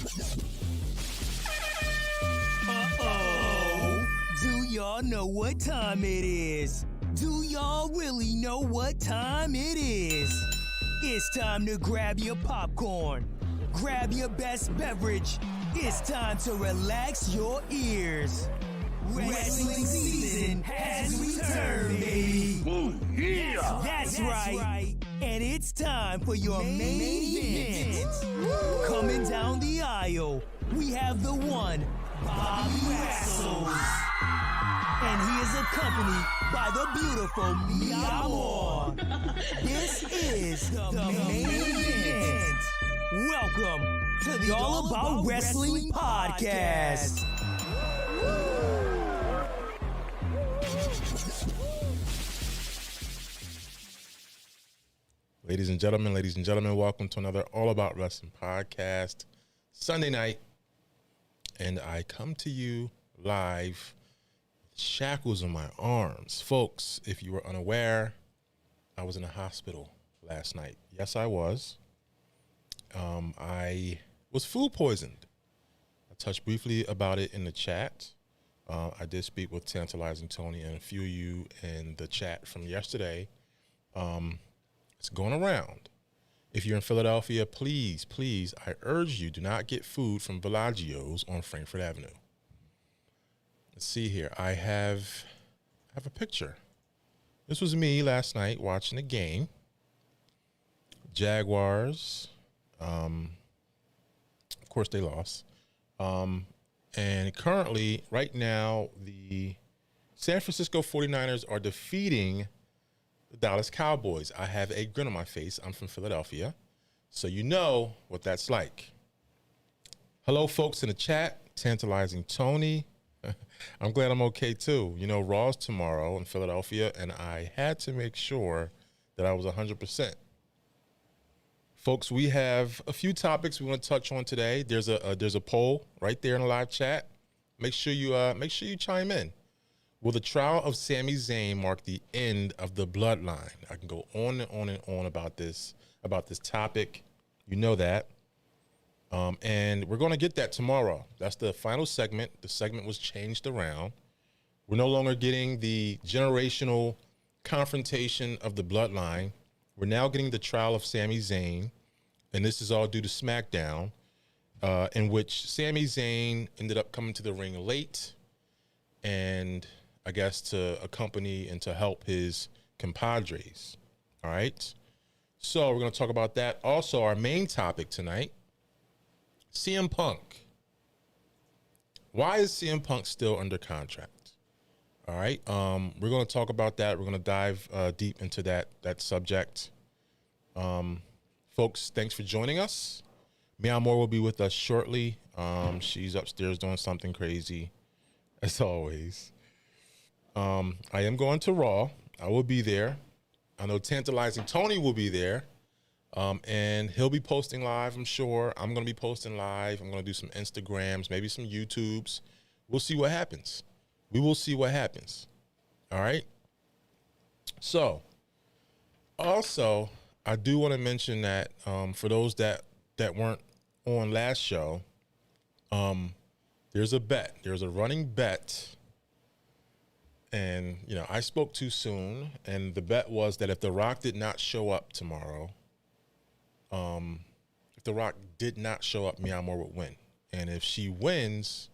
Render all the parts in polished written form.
Do y'all know what time it is? Do y'all really know what time it is? It's time to grab your popcorn, grab your best beverage. It's time to relax your ears. Wrestling season has returned, baby. Yeah. That's right. And it's time for your main event. Coming down the aisle, we have the one, Bobby Wrestles. And he is accompanied by the beautiful Amor. This is the main event. Welcome to the All About Wrestling podcast. Ladies and gentlemen, welcome to another All About Wrestling podcast, Sunday night. And I come to you live with shackles on my arms. Folks, if you were unaware, I was in a hospital last night. Yes, I was. I was food poisoned. I touched briefly about it in the chat. I did speak with Tantalizing Tony and a few of you in the chat from yesterday. It's going around. If you're in Philadelphia, please, I urge you, do not get food from Villaggio's on Frankfort Avenue. Let's see here. I have a picture. This was me last night watching the game. Jaguars. Of course, they lost. And currently, right now, the San Francisco 49ers are defeating the Dallas Cowboys. I have a grin on my face. I'm from Philadelphia, so you know what that's like. Hello, folks in the chat. Tantalizing Tony. I'm glad I'm okay, too. You know, Raw's tomorrow in Philadelphia, and I had to make sure that I was 100%. Folks, we have a few topics we want to touch on today. There's a poll right there in the live chat. Make sure you chime in. Will the trial of Sami Zayn mark the end of the bloodline? I can go on and on and on about this topic. You know that. And we're going to get that tomorrow. That's the final segment. The segment was changed around. We're no longer getting the generational confrontation of the bloodline. We're now getting the trial of Sami Zayn. And this is all due to SmackDown, in which Sami Zayn ended up coming to the ring late and I guess to accompany and to help his compadres. All right. So we're going to talk about that. Also, our main topic tonight, CM Punk. Why is CM Punk still under contract? All right. We're going to talk about that. We're going to dive deep into that subject. Folks, thanks for joining us. Amor will be with us shortly. She's upstairs doing something crazy, as always. I am going to Raw. I will be there. I know Tantalizing Tony will be there. And he'll be posting live, I'm sure. I'm going to be posting live. I'm going to do some Instagrams, maybe some YouTubes. We'll see what happens. We will see what happens. All right? So, also, I do want to mention that for those that weren't on last show, there's a bet. There's a running bet. And, you know, I spoke too soon. And the bet was that if The Rock did not show up tomorrow, if The Rock did not show up, Amor would win. And if she wins,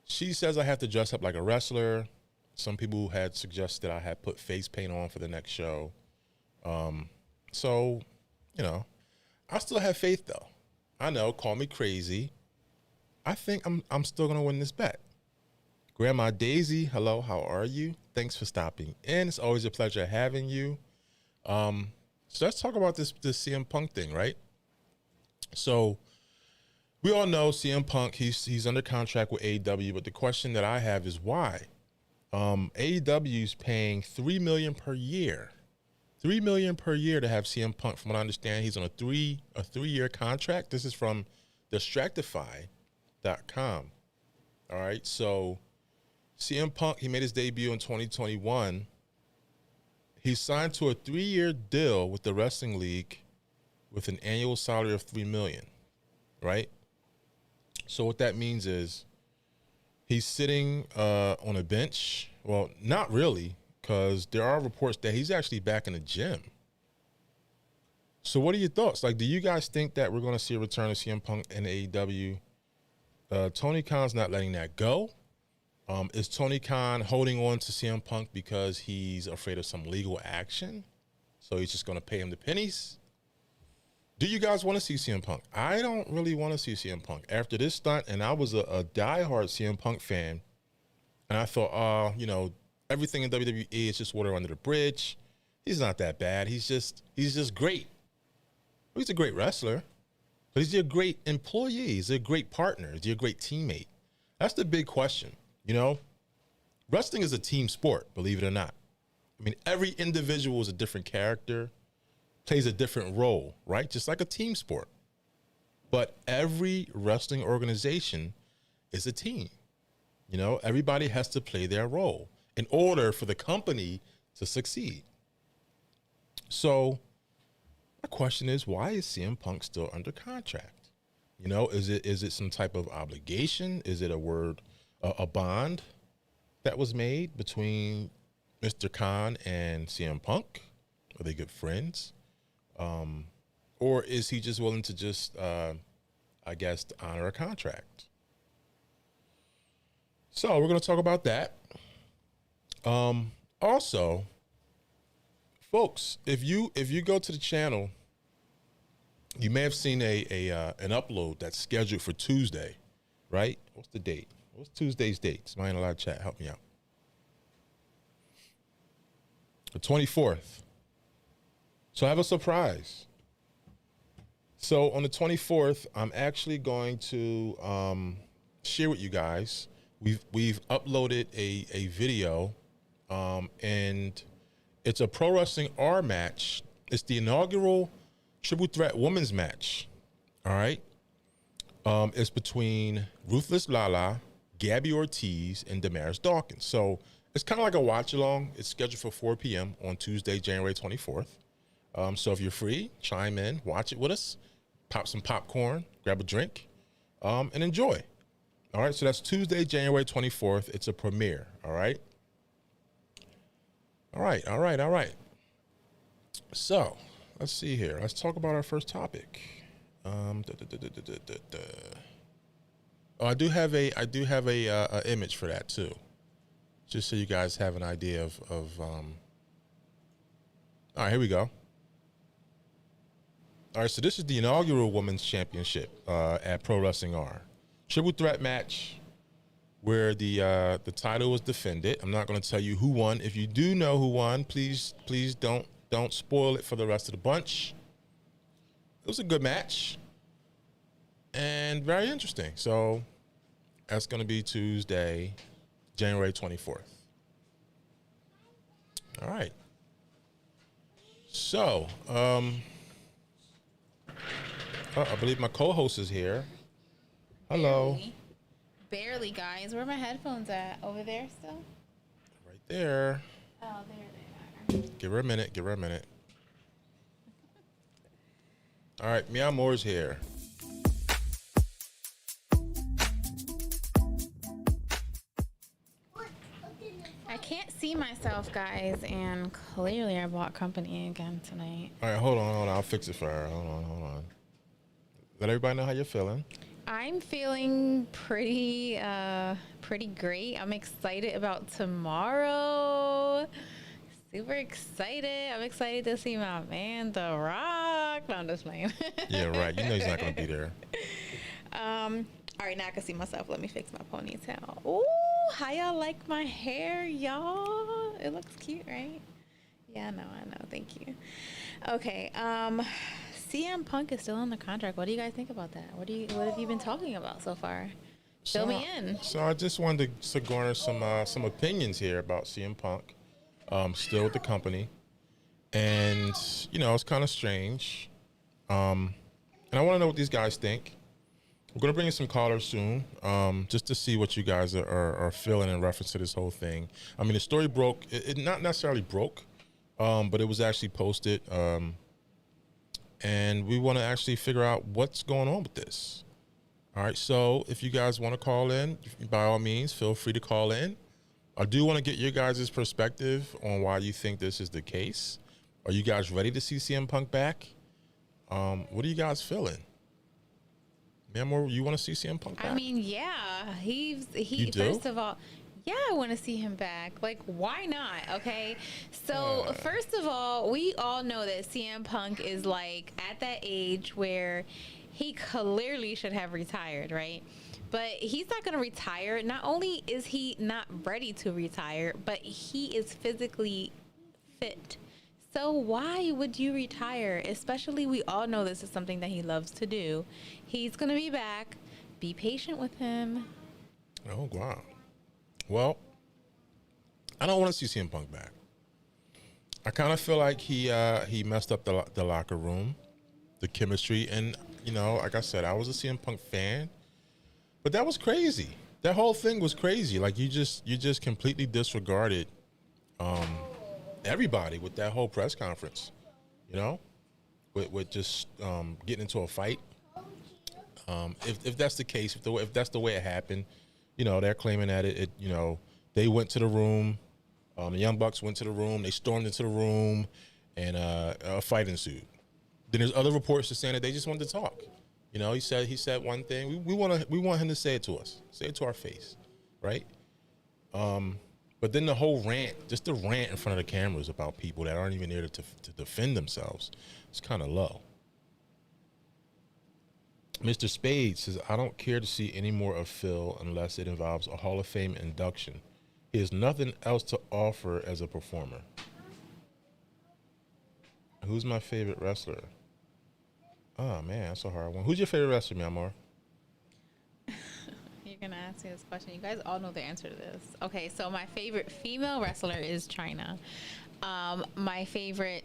she says I have to dress up like a wrestler. Some people had suggested I had put face paint on for the next show. So, you know, I still have faith, though. I know, call me crazy. I think I'm still going to win this bet. Grandma Daisy, hello, how are you? Thanks for stopping in. It's always a pleasure having you. So let's talk about this CM Punk thing, right? So we all know CM Punk, he's under contract with AEW, but the question that I have is why? AEW is paying $3 million per year. $3 million per year to have CM Punk. From what I understand, he's on a three-year contract. This is from Distractify.com. All right, so CM Punk, he made his debut in 2021. He signed to a 3-year deal with the Wrestling League with an annual salary of $3 million, right? So what that means is he's sitting on a bench. Well, not really, because there are reports that he's actually back in the gym. So what are your thoughts? Like, do you guys think that we're going to see a return of CM Punk in AEW? Tony Khan's not letting that go. Is Tony Khan holding on to CM Punk because he's afraid of some legal action? So he's just going to pay him the pennies? Do you guys want to see CM Punk? I don't really want to see CM Punk. After this stunt, and I was a diehard CM Punk fan, and I thought, everything in WWE is just water under the bridge. He's not that bad. He's just great. He's a great wrestler, but he's a great employee. He's a great partner. He's a great teammate. That's the big question. Wrestling is a team sport, believe it or not. I mean, every individual is a different character, plays a different role, right? Just like a team sport. But every wrestling organization is a team. Everybody has to play their role in order for the company to succeed. So my question is, why is CM Punk still under contract? Is it some type of obligation? Is it a bond that was made between Mr. Khan and CM Punk? Are they good friends? Or is he just willing to just, honor a contract? So we're going to talk about that. Also, folks, if you go to the channel, you may have seen an upload that's scheduled for Tuesday, right? What's the date? What's Tuesday's date? Somebody in the live chat, help me out. The 24th. So I have a surprise. So on the 24th, I'm actually going to share with you guys. We've uploaded a video, and it's a ProWrestling R match. It's the inaugural Triple Threat Women's match. All right. It's between Ruthless Lala, Gabby Ortiz, and Damaris Dawkins. So it's kind of like a watch along. It's scheduled for 4 p.m. on Tuesday, January 24th. So if you're free, chime in, watch it with us, pop some popcorn, grab a drink, and enjoy. All right. So that's Tuesday, January 24th. It's a premiere. All right. All right. So let's see here. Let's talk about our first topic. Oh, I do have a image for that too, just so you guys have an idea of. All right, here we go. All right, so this is the inaugural Women's Championship at Pro Wrestling R. Triple threat match where the title was defended. I'm not going to tell you who won. If you do know who won, please don't spoil it for the rest of the bunch. It was a good match and very interesting. So that's going to be Tuesday, January 24th. All right. So, I believe my co-host is here. Hello. Barely, guys. Where are my headphones at? Over there still? Right there. Oh, there they are. Give her a minute. All right, Amor's here. I can't see myself, guys, and clearly I bought company again tonight. All right, hold on. I'll fix it for her. Hold on. Let everybody know how you're feeling. I'm feeling pretty great. I'm excited about tomorrow. Super excited. I'm excited to see my man, The Rock. No, I'm just playing. Yeah, right. You know he's not going to be there. All right, now I can see myself. Let me fix my ponytail. Ooh, how y'all like my hair, y'all? It looks cute, right? Yeah, I know. Thank you. Okay. CM Punk is still on the contract. What do you guys think about that? What have you been talking about so far? Fill me in. So I just wanted to garner some opinions here about CM Punk. Still with the company, and it's kind of strange. And I want to know what these guys think. We're gonna bring in some callers soon, just to see what you guys are feeling in reference to this whole thing. I mean, the story broke. It not necessarily broke, but it was actually posted. And we want to actually figure out what's going on with this. All right, so if you guys want to call in, by all means, feel free to call in. I do want to get your guys' perspective on why you think this is the case. Are you guys ready to see CM Punk back? What are you guys feeling? Amor, you want to see CM Punk back? I mean, yeah, he You do? first of all, yeah, I want to see him back. Like, why not? Okay, so first of all, we all know that CM Punk is like at that age where he clearly should have retired, right? But he's not going to retire. Not only is he not ready to retire, but he is physically fit. So why would you retire? Especially, we all know this is something that he loves to do. He's going to be back. Be patient with him. Oh, wow. Well, I don't want to see CM Punk back. I kind of feel like he messed up the locker room, the chemistry. And, you know, like I said, I was a CM Punk fan. But that was crazy. That whole thing was crazy. Like, you just completely disregarded everybody with that whole press conference, you know, with just getting into a fight. If that's the case, if that's the way it happened, you know, they're claiming that it you know, they went to the room, the Young Bucks went to the room, they stormed into the room, and a fight ensued. Then there's other reports that saying that they just wanted to talk. You know, he said one thing. We want him to say it to us, say it to our face, right? But then the whole rant, just the rant in front of the cameras about people that aren't even there to defend themselves, it's kind of low. Mr. Spade says, I don't care to see any more of Phil unless it involves a Hall of Fame induction. He has nothing else to offer as a performer. Who's my favorite wrestler? Oh, man, that's a hard one. Who's your favorite wrestler, mi amor? You're going to ask me this question. You guys all know the answer to this. Okay, so my favorite female wrestler is Chyna. My favorite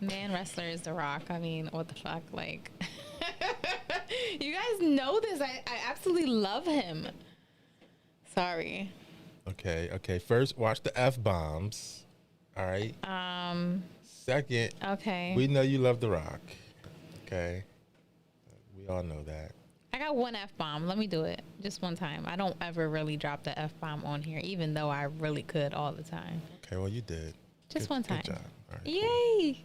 man wrestler is The Rock. I mean, what the fuck? Like, you guys know this. I absolutely love him. Sorry. Okay. First, watch the F-bombs. All right. Second, okay. We know you love The Rock. Okay. We all know that. I got one F-bomb. Let me do it just one time. I don't ever really drop the F-bomb on here, even though I really could all the time. Okay, well, you did. Just one time. Good job. All right, yay.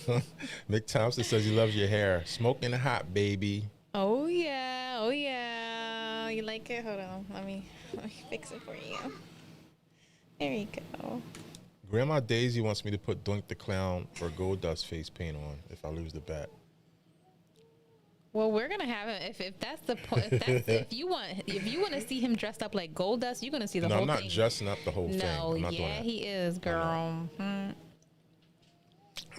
Cool. Mick Thompson says he loves your hair. Smoking hot, baby. Oh, yeah. Oh, yeah. You like it? Hold on. Let me fix it for you. There you go. Grandma Daisy wants me to put Doink the Clown or Gold Dust face paint on if I lose the bet. Well, we're gonna have it if that's the point. If you want to see him dressed up like Gold Dust, you're gonna see the whole thing. No, I'm not dressing up the whole thing. No, I'm not doing that. he is, girl. I'm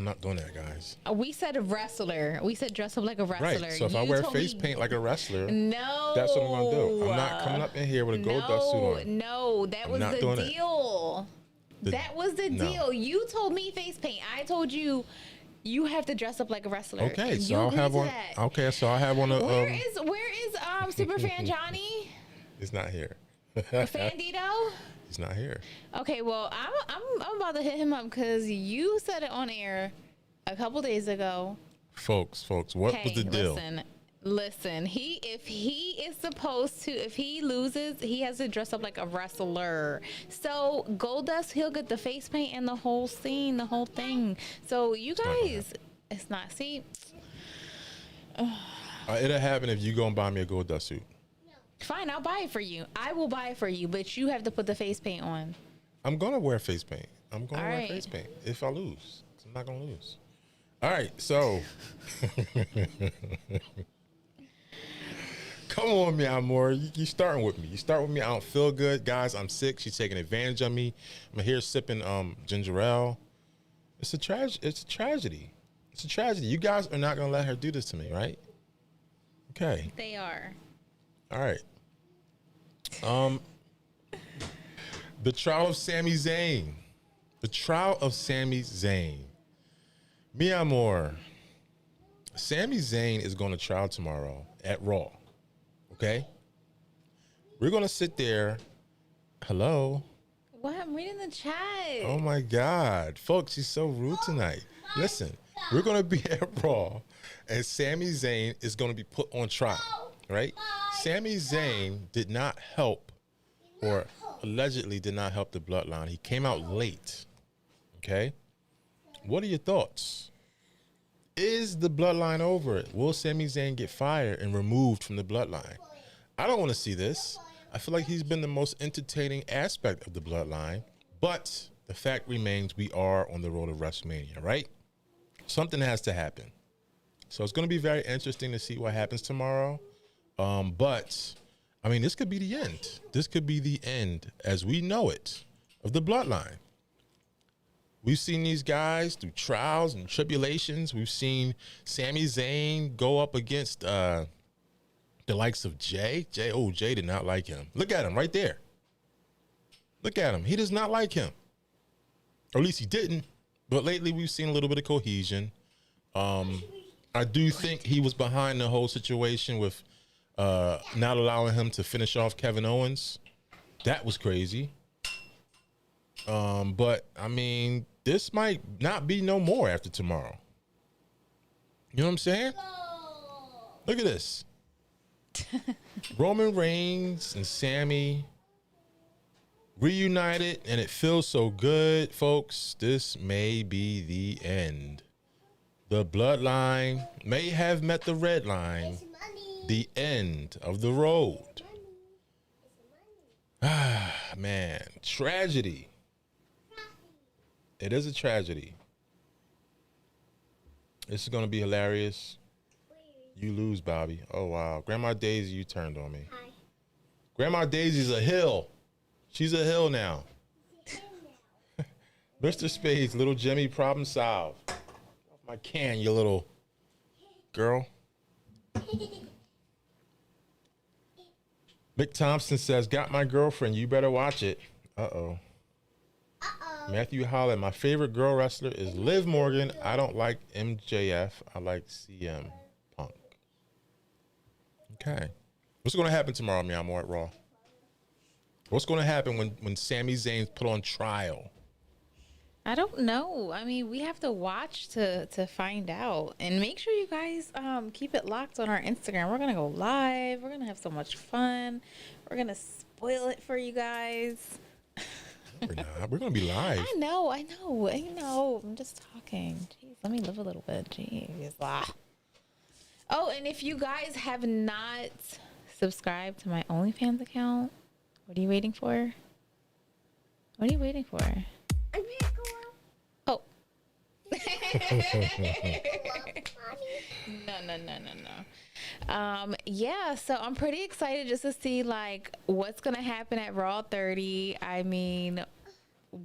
not doing that, guys. We said a wrestler. We said dress up like a wrestler. Right. So if I wear face paint like a wrestler, no, that's what I'm gonna do. I'm not coming up in here with a Gold Dust suit on. No, that was the deal. That was the deal. You told me face paint. I told you. You have to dress up like a wrestler. Okay, so I'll have one. Okay, so I'll have one. Where is Superfan Johnny? He's not here. Fandito? He's not here. Okay, well I'm about to hit him up because you said it on air a couple days ago. Folks, what was the deal? Listen. If he loses, he has to dress up like a wrestler. So Goldust, he'll get the face paint and the whole scene, the whole thing. So you guys, it's not. See, it'll happen if you go and buy me a Goldust suit. Fine, I'll buy it for you. I will buy it for you, but you have to put the face paint on. I'm gonna wear face paint. I'm gonna wear face paint if I lose. I'm not gonna lose. All right, so. Come on, mi amor. You starting with me. You start with me. I don't feel good. Guys, I'm sick. She's taking advantage of me. I'm here sipping ginger ale. It's a tragedy. It's a tragedy. It's a tragedy. You guys are not going to let her do this to me, right? Okay. They are. All right. The trial of Sami Zayn. The trial of Sami Zayn. Mi amor. Sami Zayn is going to trial tomorrow at Raw. Okay? We're going to sit there. Hello? What? I'm reading the chat. Oh, my God. Folks, she's so rude tonight. Listen, We're going to be at Raw, and Sami Zayn is going to be put on trial, right? Sami Zayn did not help, or allegedly did not help the bloodline. He came out late, okay? What are your thoughts? Is the bloodline over? Will Sami Zayn get fired and removed from the bloodline? I don't want to see this. I feel like he's been the most entertaining aspect of the bloodline, but the fact remains we are on the road to WrestleMania, right? Something has to happen. So it's going to be very interesting to see what happens tomorrow. But, I mean, this could be the end. This could be the end, as we know it, of the bloodline. We've seen these guys through trials and tribulations. We've seen Sami Zayn go up against the likes of Jay. Jay did not like him. Look at him right there. Look at him. He does not like him. Or at least he didn't. But lately we've seen a little bit of cohesion. I do think he was behind the whole situation with not allowing him to finish off Kevin Owens. That was crazy. But, I mean, this might not be no more after tomorrow. You know what I'm saying? Look at this. Roman Reigns and Sami reunited, and it feels so good, folks. This may be the end. The bloodline may have met the red line. The end of the road. Ah, man. Tragedy. It is a tragedy. This is going to be hilarious. You lose, Bobby. Oh, wow. Grandma Daisy, you turned on me. Hi. Grandma Daisy's a hill. She's a hill now. Mr. Spades, little Jimmy, problem solved. Off my can, you little girl. Mick Thompson says, got my girlfriend. You better watch it. Uh-oh. Matthew Holland, my favorite girl wrestler is Liv Morgan. I don't like MJF. I like CM Punk. Okay. What's going to happen tomorrow, Amor, at Raw? What's going to happen when Sami Zayn's put on trial? I don't know. I mean, we have to watch to find out. And make sure you guys keep it locked on our Instagram. We're going to go live. We're going to have so much fun. We're going to spoil it for you guys. We're not. We're going to be live. I know. I'm just talking. Jeez, let me live a little bit. Jeez. Ah. Oh, and if you guys have not subscribed to my OnlyFans account, what are you waiting for? What are you waiting for? I'm here, girl. Oh. No. Yeah, so I'm pretty excited just to see like what's gonna happen at Raw 30. I mean,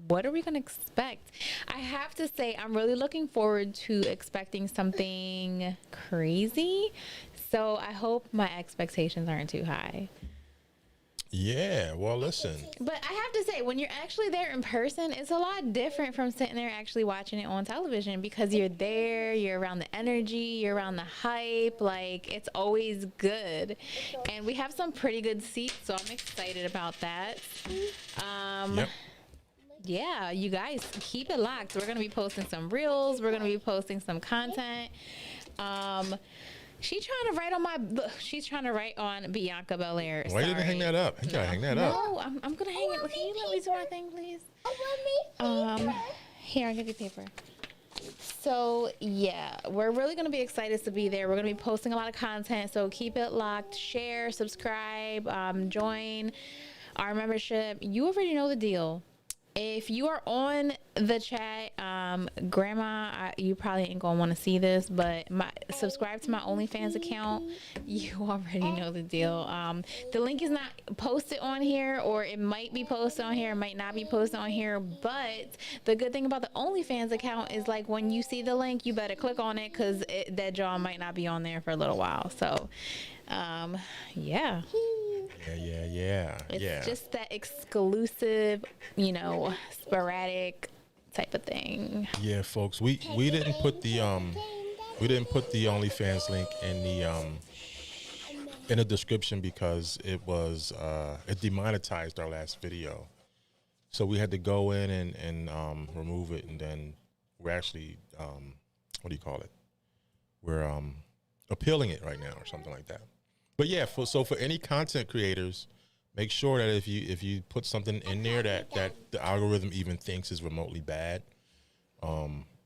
what are we gonna expect? I have to say I'm really looking forward to expecting something crazy. So I hope my expectations aren't too high. Yeah, well, listen. But I have to say, when you're actually there in person, it's a lot different from sitting there actually watching it on television, because you're there, you're around the energy, you're around the hype. Like, it's always good. And we have some pretty good seats, so I'm excited about that. Yep. Yeah, you guys, keep it locked. We're going to be posting some reels. We're going to be posting some content. She's trying to write on Bianca Belair. Why didn't you hang that up? You gotta hang that up. No, I'm gonna hang it. Can you let me do my thing, please? Here, I'll give you paper. So yeah, we're really gonna be excited to be there. We're gonna be posting a lot of content, so keep it locked. Share, subscribe, join our membership. You already know the deal. If you are on the chat, Grandma, you probably ain't gonna want to see this, but subscribe to my OnlyFans account. You already know the deal. The link is not posted on here, or it might be posted on here, it might not be posted on here. But the good thing about the OnlyFans account is, like, when you see the link, you better click on it, because that jaw might not be on there for a little while. So, yeah. It's just that exclusive, sporadic type of thing. Yeah, folks, we didn't put the OnlyFans link in the description because it demonetized our last video, so we had to go in and remove it, and then we're actually what do you call it? We're appealing it right now or something like that. But yeah, for any content creators, make sure that if you put something in there that the algorithm even thinks is remotely bad,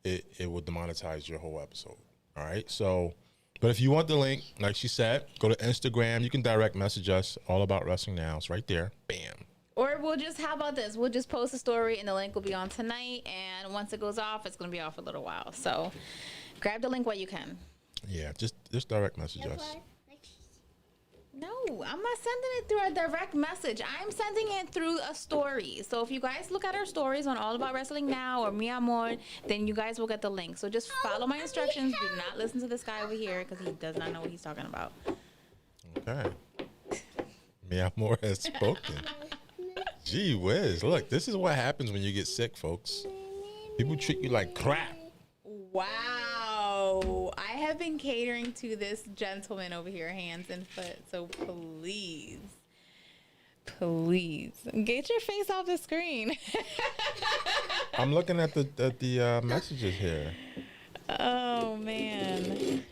it will demonetize your whole episode. All right. So, but if you want the link, like she said, go to Instagram. You can direct message us, All About Wrestling Now. It's right there. Bam. Or how about this? We'll just post a story and the link will be on tonight. And once it goes off, it's going to be off for a little while. So grab the link while you can. Yeah, just direct message us. No, I'm not sending it through a direct message. I'm sending it through a story. So if you guys look at our stories on All About Wrestling Now or Mi Amor, then you guys will get the link. So just follow my instructions. Do not listen to this guy over here because he does not know what he's talking about. Okay. Mi Amor has spoken. Gee whiz. Look, this is what happens when you get sick, folks. People treat you like crap. Wow. I have been catering to this gentleman over here, hands and foot. So please, get your face off the screen. I'm looking at the messages here. Oh, man.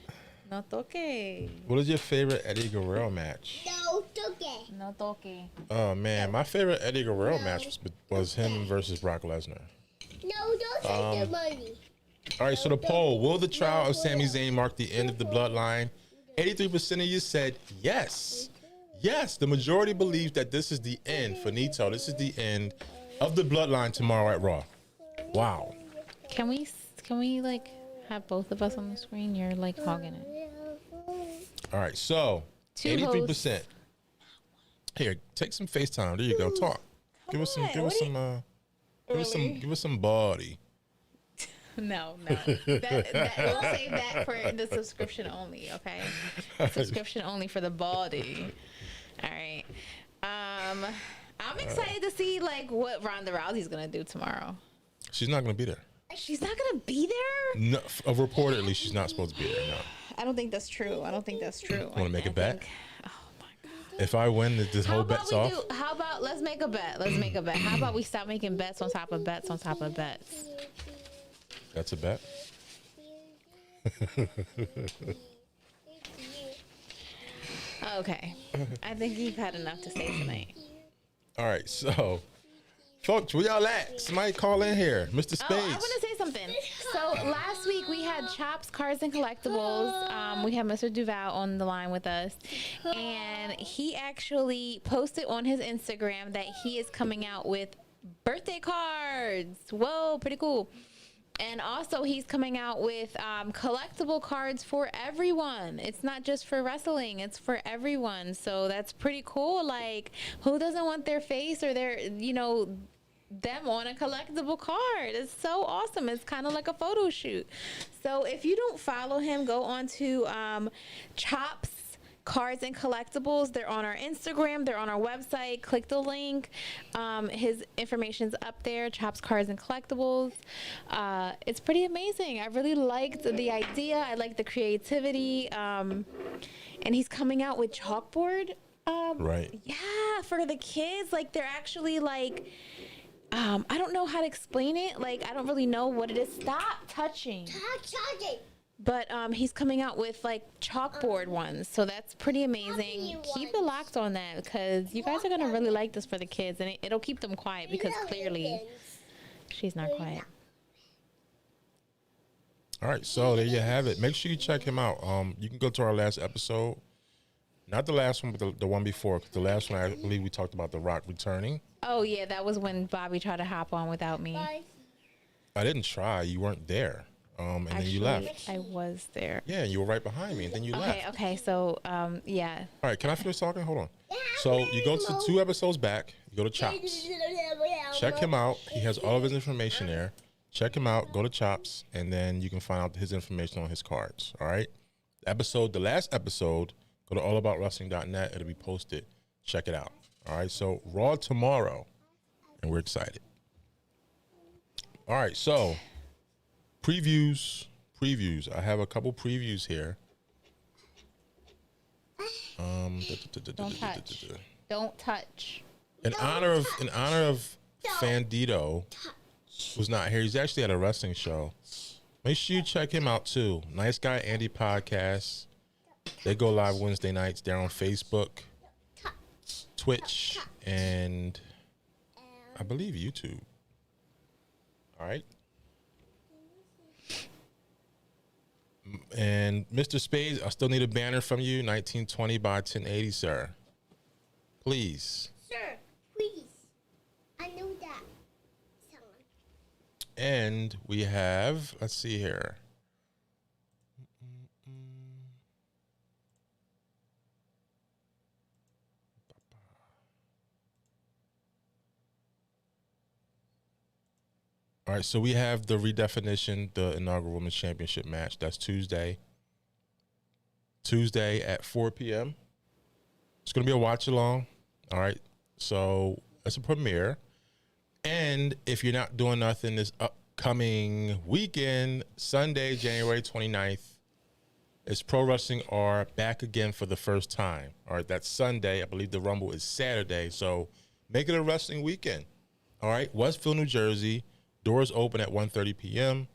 No toque. What is your favorite Eddie Guerrero match? No toque. Oh, man. My favorite Eddie Guerrero match was him versus Brock Lesnar. No, don't take the money. All right, so the poll, will the trial of Sami Zayn mark the end of the bloodline? 83% of you said yes. Yes, the majority believes that this is the end. Finito, this is the end of the bloodline tomorrow at Raw. Wow. Can we like have both of us on the screen? You're like hogging it. All right, so 83%. Here, take some FaceTime. There you go. Talk. Give us some body. No. We'll save that for the subscription only, okay? Subscription only for the body. All right. I'm excited to see like what Ronda Rousey's gonna do tomorrow. She's not gonna be there. She's not gonna be there? No, reportedly she's not supposed to be there. No. I don't think that's true. Want to make a bet? Oh my god. If I win, this whole bet's off. How about let's make a bet? How about we stop making bets on top of bets on top of bets? That's a bet. Okay. I think you've had enough to say tonight. All right, so, folks, where y'all at? Somebody call in here. Mr. Spades. Oh, I want to say something. So last week we had Chops, Cards, and Collectibles. We had Mr. Duval on the line with us. And he actually posted on his Instagram that he is coming out with birthday cards. Whoa, pretty cool. And also he's coming out with collectible cards for everyone. It's not just for wrestling, it's for everyone. So that's pretty cool. Like, who doesn't want their face or their, them on a collectible card? It's so awesome. It's kind of like a photo shoot. So if you don't follow him, go on to Chops, Cards, and Collectibles. They're on our Instagram, they're on our website. Click the link. His information's up there. Chops, Cards, and Collectibles. It's pretty amazing. I really liked the idea. I like the creativity. And he's coming out with chalkboard. Right. Yeah, for the kids. Like, they're actually like, I don't know how to explain it. Like, I don't really know what it is. Stop touching. But he's coming out with like chalkboard ones, so that's pretty amazing. Keep it locked on that because you guys are gonna really like this for the kids, and it'll keep them quiet because clearly she's not quiet. All right, so there you have it. Make sure you check him out. You can go to our last episode, not the last one, but the one before. 'Cause the last one, I believe we talked about The Rock returning. Oh yeah, that was when Bobby tried to hop on without me. I didn't try. You weren't there. And Actually, then you left. I was there. Yeah, you were right behind me, and then you left. Okay, so, yeah. All right, can I finish talking? Hold on. So you go to 2 episodes back, you go to Chops. Check him out. He has all of his information there. Check him out, go to Chops, and then you can find out his information on his cards, all right? The last episode, go to allaboutwrestling.net. It'll be posted. Check it out, all right? So Raw tomorrow, and we're excited. All right, so... Previews. I have a couple previews here. Don't touch. In honor of Fandito, who's not here. He's actually at a wrestling show. Make sure you check him out too. Nice Guy Andy Podcast. They go live Wednesday nights. They're on Facebook, Twitch, and I believe YouTube. All right. And Mr. Spades, I still need a banner from you. 1920 by 1080, sir. Please. Sir, please. I know that. Someone. And we have, let's see here. All right, so we have the redefinition, the inaugural Women's Championship match. That's Tuesday. Tuesday at 4 p.m. It's going to be a watch along. All right, so it's a premiere. And if you're not doing nothing this upcoming weekend, Sunday, January 29th, it's Pro Wrestling R back again for the first time. All right, that's Sunday. I believe the Rumble is Saturday. So make it a wrestling weekend. All right, Westfield, New Jersey. Doors open at 1:30 p.m.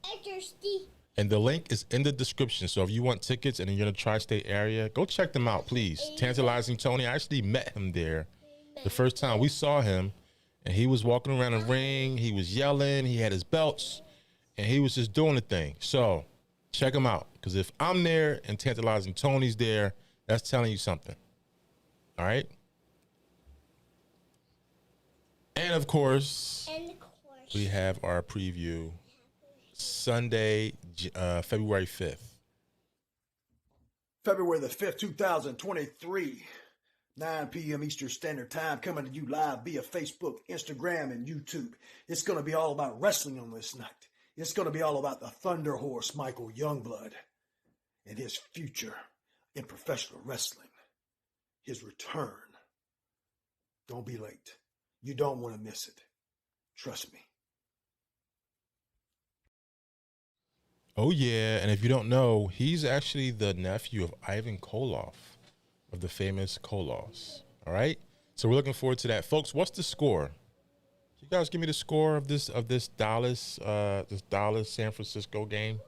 And the link is in the description. So if you want tickets and you're in the tri-state area, go check them out, please. Tantalizing Tony. I actually met him there the first time we saw him. And he was walking around the ring. He was yelling. He had his belts. And he was just doing the thing. So check him out. Because if I'm there and Tantalizing Tony's there, that's telling you something. All right? And, of course, we have our preview Sunday, February 5th. February the 5th, 2023, 9 p.m. Eastern Standard Time, coming to you live via Facebook, Instagram, and YouTube. It's going to be all about wrestling on this night. It's going to be all about the Thunder Horse, Michael Youngblood, and his future in professional wrestling. His return. Don't be late. You don't want to miss it. Trust me. Oh, yeah. And if you don't know, he's actually the nephew of Ivan Koloff, of the famous Koloffs. All right. So we're looking forward to that. Folks, what's the score? You guys give me the score of this Dallas San Francisco game.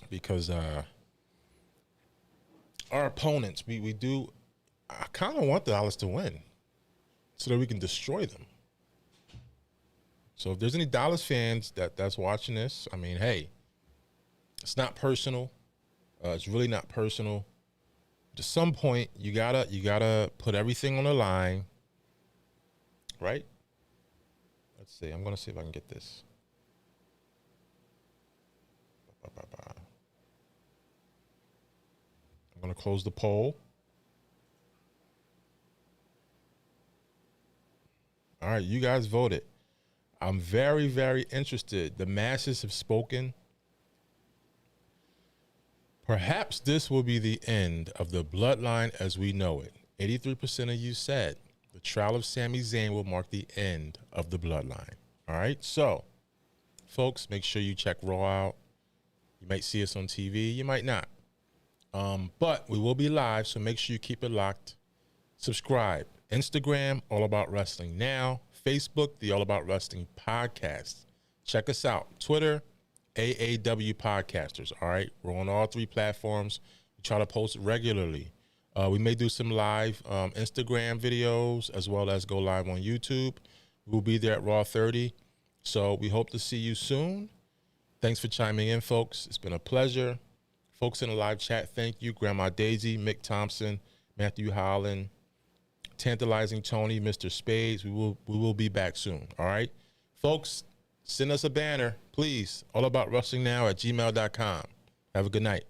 Because our opponents, I kind of want Dallas to win so that we can destroy them. So if there's any Dallas fans that's watching this, I mean, hey, it's not personal. It's really not personal. But at some point, you gotta put everything on the line, right? Let's see. I'm gonna see if I can get this. I'm gonna close the poll. All right, you guys voted. I'm very, very interested. The masses have spoken. Perhaps this will be the end of the bloodline as we know it. 83% of you said the trial of Sami Zayn will mark the end of the bloodline. All right, so, folks, make sure you check Raw out. You might see us on TV. You might not. But we will be live, so make sure you keep it locked. Subscribe. Instagram, All About Wrestling Now. Facebook, the All About Wrestling Podcast. Check us out. Twitter, AAW Podcasters. All right, we're on all three platforms. We try to post regularly. We may do some live Instagram videos as well as go live on YouTube. We'll be there at Raw 30. So we hope to see you soon. Thanks for chiming in, folks. It's been a pleasure. Folks in the live chat, thank you. Grandma Daisy, Mick Thompson, Matthew Holland, Tantalizing Tony, Mr. Spades. We will be back soon. All right, folks, send us a banner, please. allaboutwrestlingnow@gmail.com. Have a good night.